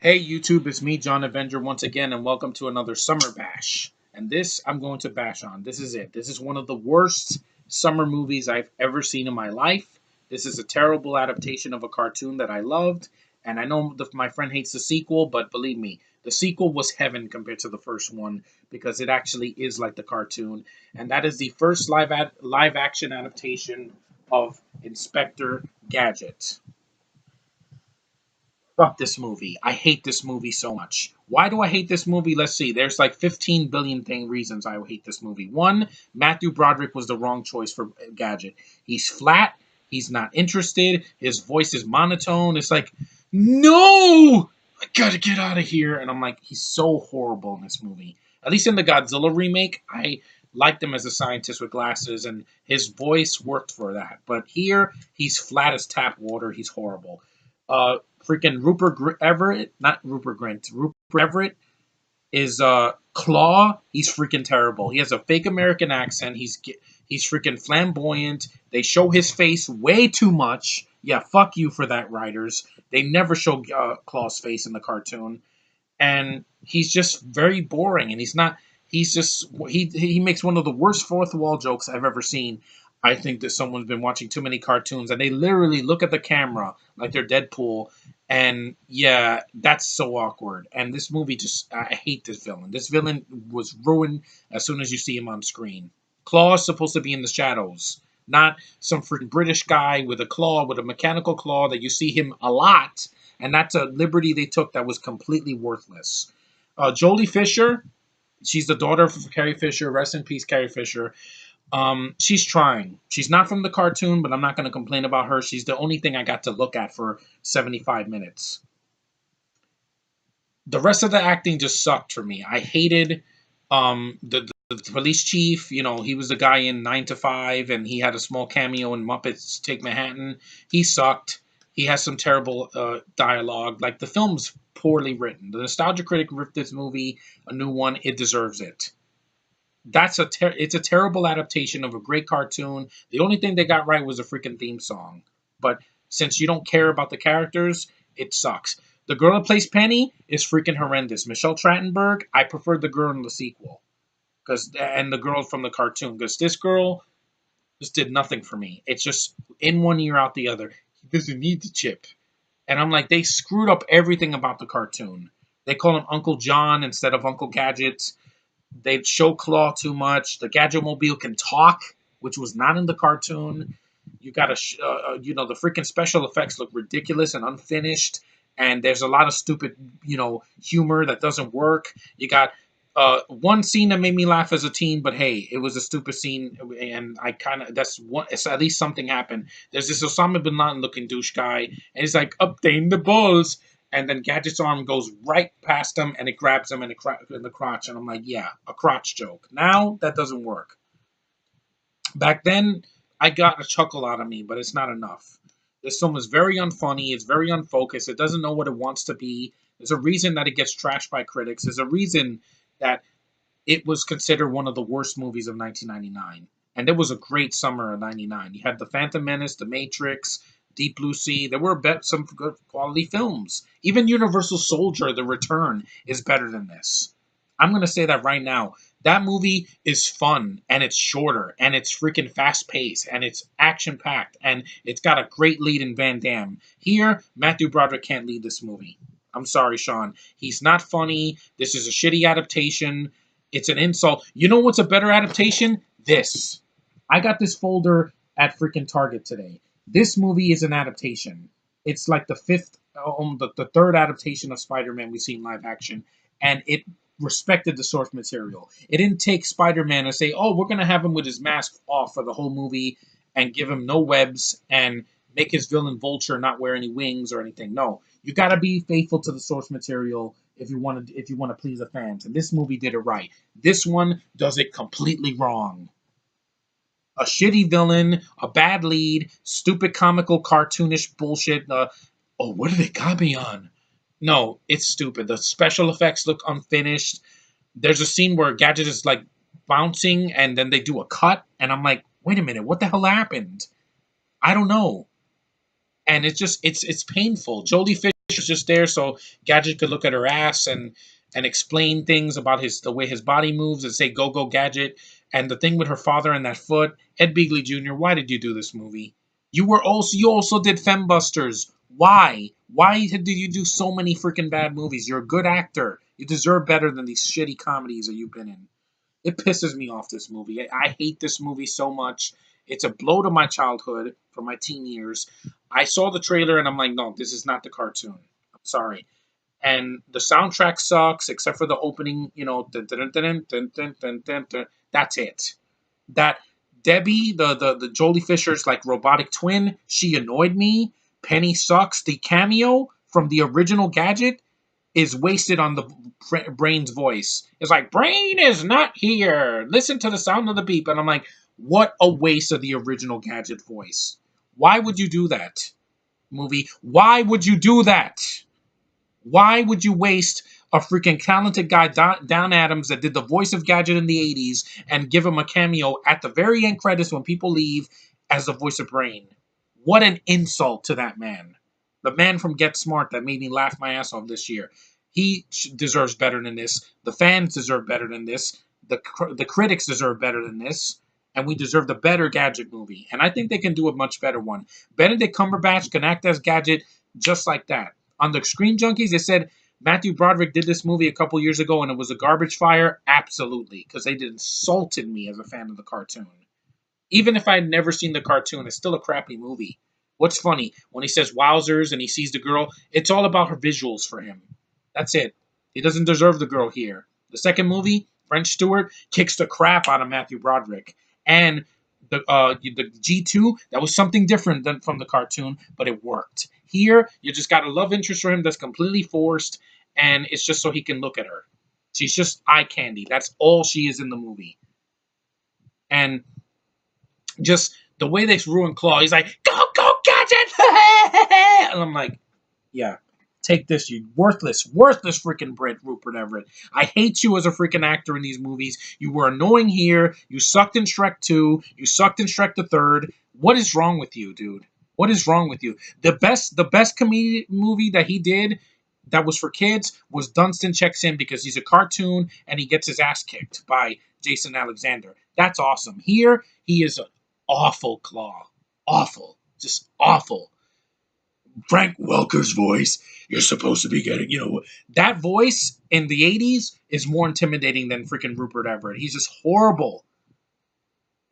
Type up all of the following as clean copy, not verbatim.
Hey YouTube, it's me, John Avenger, once again, and welcome to another Summer Bash. And this I'm going to bash on. This is it. This is one of the worst summer movies I've ever seen in my life. This is a terrible adaptation of a cartoon that I loved. And I know my friend hates the sequel, but believe me, the sequel was heaven compared to the first one because it actually is like the cartoon. And that is the first live action adaptation of Inspector Gadget. Fuck this movie. I hate this movie so much. Why do I hate this movie? Let's see. There's like 15 billion reasons I hate this movie. One, Matthew Broderick was the wrong choice for Gadget. He's flat. He's not interested. His voice is monotone. It's like, no! I gotta get out of here. And I'm like, he's so horrible in this movie. At least in the Godzilla remake, I liked him as a scientist with glasses, and his voice worked for that. But here, he's flat as tap water. He's horrible. Freaking Everett, not Rupert Grint, Rupert Everett is Claw. He's freaking terrible. He has a fake American accent. He's freaking flamboyant. They show his face way too much. Yeah, fuck you for that, writers. They never show Claw's face in the cartoon, and he's just very boring. And he's not. He's just he makes one of the worst fourth wall jokes I've ever seen. I think that someone's been watching too many cartoons, and they literally look at the camera like they're Deadpool. And yeah, that's so awkward. And this movie I hate this villain. This villain was ruined as soon as you see him on screen. Claw is supposed to be in the shadows, not some freaking British guy with a claw, with a mechanical claw that you see him a lot. And that's a liberty they took that was completely worthless. Jolie Fisher, she's the daughter of Carrie Fisher. Rest in peace, Carrie Fisher. She's trying. She's not from the cartoon, but I'm not going to complain about her. She's the only thing I got to look at for 75 minutes. The rest of the acting just sucked for me. I hated the police chief. You know, he was the guy in 9 to 5, and he had a small cameo in Muppets Take Manhattan. He sucked. He has some terrible dialogue. Like, the film's poorly written. The Nostalgia Critic ripped this movie a new one. It deserves it. It's a terrible adaptation of a great cartoon. The only thing they got right was a freaking theme song. But since you don't care about the characters, it sucks. The girl that plays Penny is freaking horrendous. Michelle Trachtenberg, I prefer the girl in the sequel, and the girl from the cartoon, because this girl just did nothing for me. It's just in one ear out the other. He doesn't need the chip. And I'm like, they screwed up everything about the cartoon. They call him Uncle John instead of Uncle Gadget. They show Claw too much. The Gadget-mobile can talk, which was not in the cartoon. You got the freaking special effects look ridiculous and unfinished, and there's a lot of stupid, humor that doesn't work. You got one scene that made me laugh as a teen, but hey, it was a stupid scene, and it's at least something happened. There's this Osama bin Laden looking douche guy, and he's like, updating the balls. And then Gadget's arm goes right past him, and it grabs him in the crotch. And I'm like, yeah, a crotch joke. Now, that doesn't work. Back then, I got a chuckle out of me, but it's not enough. This film is very unfunny. It's very unfocused. It doesn't know what it wants to be. There's a reason that it gets trashed by critics. There's a reason that it was considered one of the worst movies of 1999. And it was a great summer of 99. You had The Phantom Menace, The Matrix, Deep Blue Sea. There were some good quality films. Even Universal Soldier: The Return is better than this. I'm going to say that right now. That movie is fun, and it's shorter, and it's freaking fast-paced, and it's action-packed, and it's got a great lead in Van Damme. Here, Matthew Broderick can't lead this movie. I'm sorry, Sean. He's not funny. This is a shitty adaptation. It's an insult. You know what's a better adaptation? This. I got this folder at freaking Target today. This movie is an adaptation. It's like the third adaptation of Spider-Man we've seen live action, and it respected the source material. It didn't take Spider-Man and say, oh, we're going to have him with his mask off for the whole movie and give him no webs and make his villain Vulture not wear any wings or anything. No, you got to be faithful to the source material if you want to please the fans. And this movie did it right. This one does it completely wrong. A shitty villain, a bad lead, stupid comical cartoonish bullshit. What do they got me on? No, it's stupid. The special effects look unfinished. There's a scene where Gadget is like bouncing and then they do a cut, and I'm like, wait a minute, what the hell happened? I don't know. And it's painful. Jolie Fisher was just there so Gadget could look at her ass and explain things about the way his body moves and say "Go go Gadget." And the thing with her father and that foot, Ed Begley Jr. Why did you do this movie? You also did Fembusters. Why? Why did you do so many freaking bad movies? You're a good actor. You deserve better than these shitty comedies that you've been in. It pisses me off, this movie. I hate this movie so much. It's a blow to my childhood from my teen years. I saw the trailer and I'm like, no, this is not the cartoon. I'm sorry. And the soundtrack sucks, except for the opening, dun, dun, dun, dun, dun, dun, dun, dun. That's it. That Debbie, the Jolie Fisher's like robotic twin, she annoyed me. Penny sucks. The cameo from the original Gadget is wasted on the Brain's voice. It's like, Brain is not here. Listen to the sound of the beep. And I'm like, what a waste of the original Gadget voice. Why would you do that, movie? Why would you do that? Why would you waste a freaking talented guy, Don Adams, that did the voice of Gadget in the 80s, and give him a cameo at the very end credits when people leave as the voice of Brain? What an insult to that man. The man from Get Smart that made me laugh my ass off this year. He deserves better than this. The fans deserve better than this. The critics deserve better than this. And we deserve the better Gadget movie. And I think they can do a much better one. Benedict Cumberbatch can act as Gadget just like that. On the Screen Junkies, they said Matthew Broderick did this movie a couple years ago and it was a garbage fire. Absolutely. Because they insulted me as a fan of the cartoon. Even if I had never seen the cartoon, it's still a crappy movie. What's funny, when he says wowzers and he sees the girl, it's all about her visuals for him. That's it. He doesn't deserve the girl here. The second movie, French Stewart, kicks the crap out of Matthew Broderick. And the G2, that was something different than from the cartoon, but it worked. Here, you just got a love interest for him that's completely forced, and it's just so he can look at her. She's just eye candy. That's all she is in the movie. And just the way they ruin Claw, he's like, go, go, Gadget! And I'm like, yeah, take this, you worthless freaking Brit, Rupert Everett. I hate you as a freaking actor in these movies. You were annoying here. You sucked in Shrek 2. You sucked in Shrek the Third. What is wrong with you, dude? What is wrong with you? The best comedy movie that he did that was for kids was Dunstan Checks In, because he's a cartoon and he gets his ass kicked by Jason Alexander. That's awesome. Here, he is an awful Claw. Awful. Just awful. Frank Welker's voice, you're supposed to be getting, that voice in the 80s is more intimidating than freaking Rupert Everett. He's just horrible.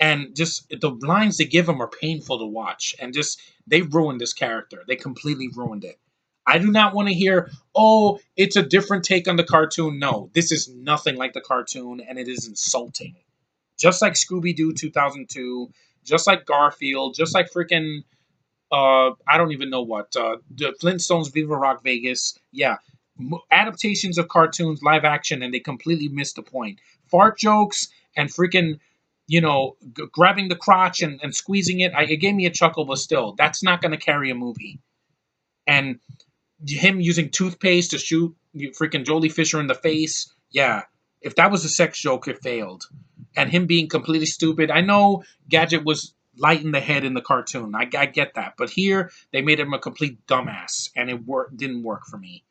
And just the lines they give him are painful to watch. And just, they ruined this character. They completely ruined it. I do not want to hear, oh, it's a different take on the cartoon. No, this is nothing like the cartoon, and it is insulting. Just like Scooby-Doo 2002, just like Garfield, just like freaking, I don't even know what, the Flintstones Viva Rock Vegas. Yeah, adaptations of cartoons, live action, and they completely missed the point. Fart jokes and freaking, grabbing the crotch and squeezing it, it gave me a chuckle, but still, that's not going to carry a movie. And him using toothpaste to shoot freaking Jolie Fisher in the face, yeah, if that was a sex joke, it failed. And him being completely stupid. I know Gadget was light in the head in the cartoon. I get that. But here, they made him a complete dumbass, and it didn't work for me.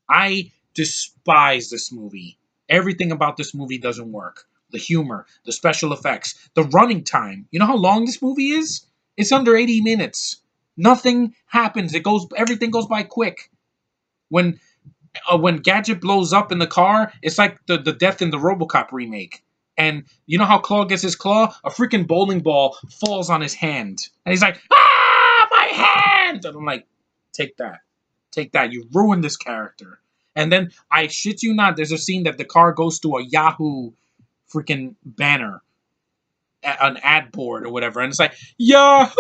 I despise this movie. Everything about this movie doesn't work. The humor, the special effects, the running time. You know how long this movie is? It's under 80 minutes. Nothing happens. Everything goes by quick. When Gadget blows up in the car, it's like the death in the RoboCop remake. And you know how Claw gets his claw? A freaking bowling ball falls on his hand. And he's like, ah, my hand! And I'm like, take that. Take that. You ruined this character. And then, I shit you not, there's a scene that the car goes to a Yahoo freaking banner. An ad board or whatever. And it's like, Yahoo!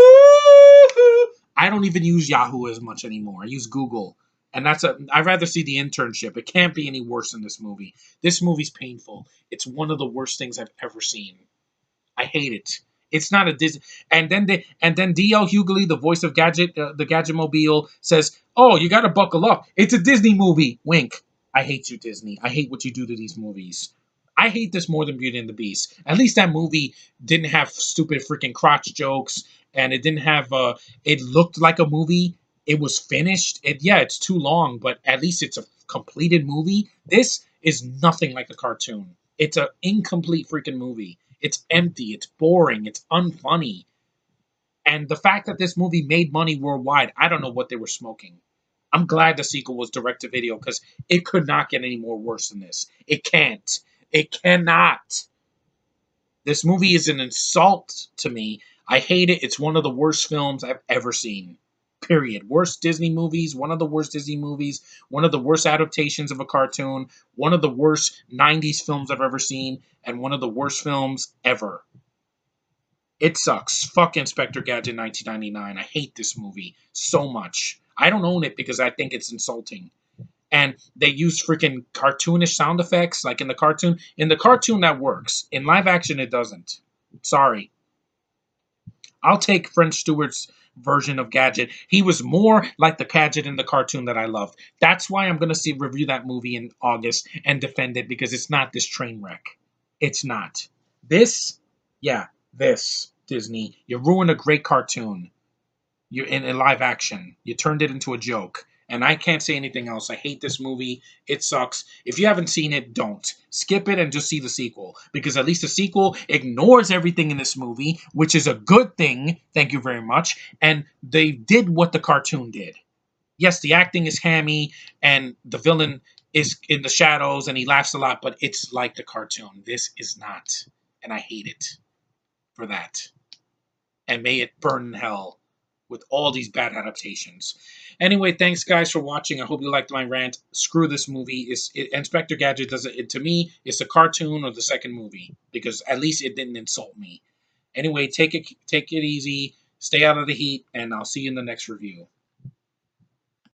I don't even use Yahoo as much anymore. I use Google. And I'd rather see The Internship. It can't be any worse than this movie. This movie's painful. It's one of the worst things I've ever seen. I hate it. It's not a Disney. And then D.L. Hughley, the voice of Gadget, the Gadgetmobile, says, "Oh, you got to buckle up. It's a Disney movie." Wink. I hate you, Disney. I hate what you do to these movies. I hate this more than Beauty and the Beast. At least that movie didn't have stupid freaking crotch jokes, and it didn't have. It looked like a movie. It was finished. Yeah, it's too long, but at least it's a completed movie. This is nothing like a cartoon. It's an incomplete freaking movie. It's empty. It's boring. It's unfunny. And the fact that this movie made money worldwide, I don't know what they were smoking. I'm glad the sequel was direct to video because it could not get any more worse than this. It can't. It cannot. This movie is an insult to me. I hate it. It's one of the worst films I've ever seen. Period. Worst Disney movies, one of the worst Disney movies, one of the worst adaptations of a cartoon, one of the worst 90s films I've ever seen, and one of the worst films ever. It sucks. Fuck Inspector Gadget 1999. I hate this movie so much. I don't own it because I think it's insulting. And they use freaking cartoonish sound effects like in the cartoon. In the cartoon, that works. In live action, it doesn't. Sorry. I'll take French Stewart's version of Gadget. He was more like the Gadget in the cartoon that I loved. That's why I'm going to review that movie in August and defend it because it's not this train wreck. It's not. This, yeah, this, Disney. You ruined a great cartoon. You in live action. You turned it into a joke. And I can't say anything else. I hate this movie. It sucks. If you haven't seen it, don't. Skip it and just see the sequel. Because at least the sequel ignores everything in this movie, which is a good thing. Thank you very much. And they did what the cartoon did. Yes, the acting is hammy and the villain is in the shadows and he laughs a lot, but it's like the cartoon. This is not. And I hate it for that. And may it burn in hell with all these bad adaptations. Anyway, thanks guys for watching. I hope you liked my rant. Screw this movie. Inspector Gadget does it. To me, it's a cartoon or the second movie because at least it didn't insult me. Anyway, take it easy. Stay out of the heat, and I'll see you in the next review.